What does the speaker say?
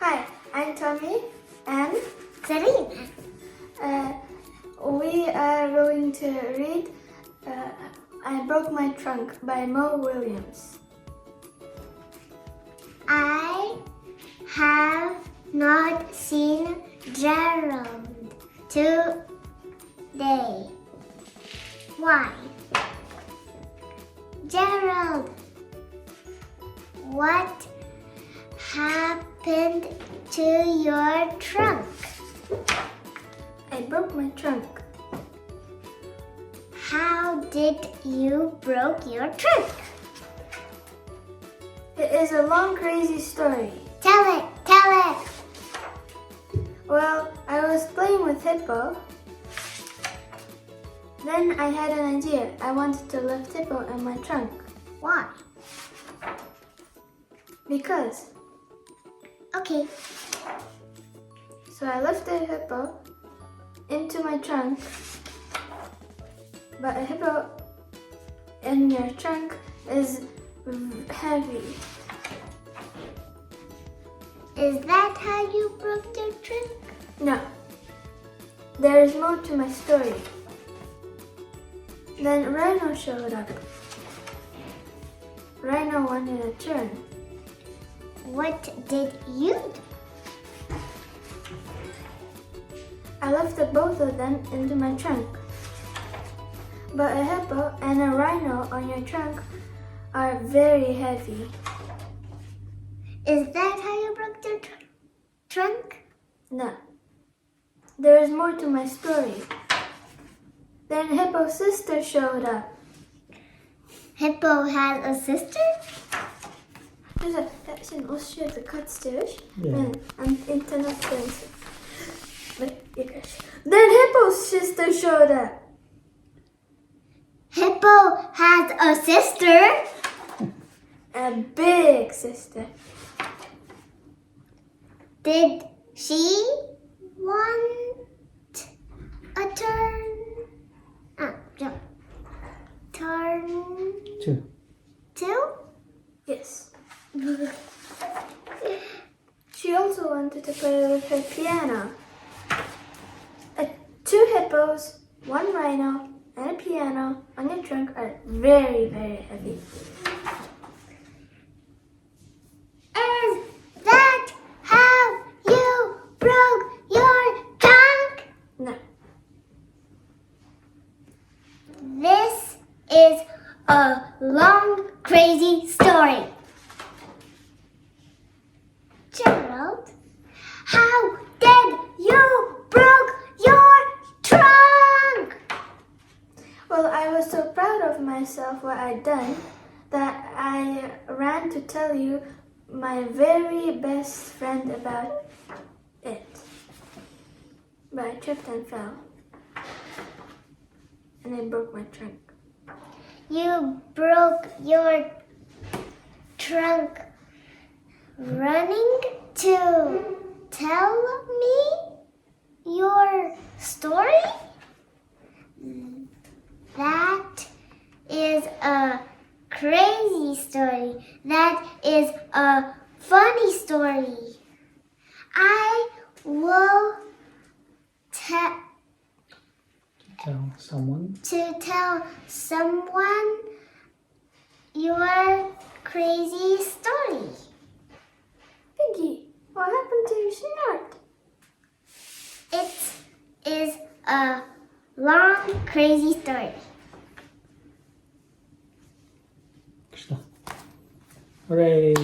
Hi, I'm Tommy and Serena. We are going to read I Broke My Trunk by Mo Williams. I have not seen Gerald today. Why? Gerald, what happened to your trunk? I broke my trunk. How did you broke your trunk? It is a long, crazy story. Tell it. Well, I was playing with Hippo. Then I had an idea. I wanted to lift Hippo in my trunk. Why? Because. Okay. So I lifted Hippo into my trunk. But a hippo in your trunk is heavy. Is that how you broke your trunk? No. There is more to my story. Then Rhino showed up. Rhino wanted a turn. What did you do? I lifted both of them into my trunk. But a hippo and a rhino on your trunk are very heavy. Is that how you broke your trunk? No. There is more to my story. Then Hippo's sister showed up. Hippo has a sister? Dus zijn als je de kat stuurt Ja. en aan het internet dansen. Then Hippo's sister showed up. Hippo has a sister? A big sister. Did she want a turn? No. Turn Two. two? Yes. She also wanted to play with her piano. Two hippos, one rhino, and a piano on your trunk are very, very heavy. Is that how you broke your trunk? No. This is a long, crazy story. Gerald, how did you broke your trunk? Well, I was so proud of myself what I'd done that I ran to tell you my very best friend about it. But I tripped and fell. And I broke my trunk. You broke your trunk running to tell me your story? That is a crazy story. That is a funny story. I will Tell someone. tell someone your crazy story. Piggy, what happened to your snort? It is a long, crazy story. Hooray!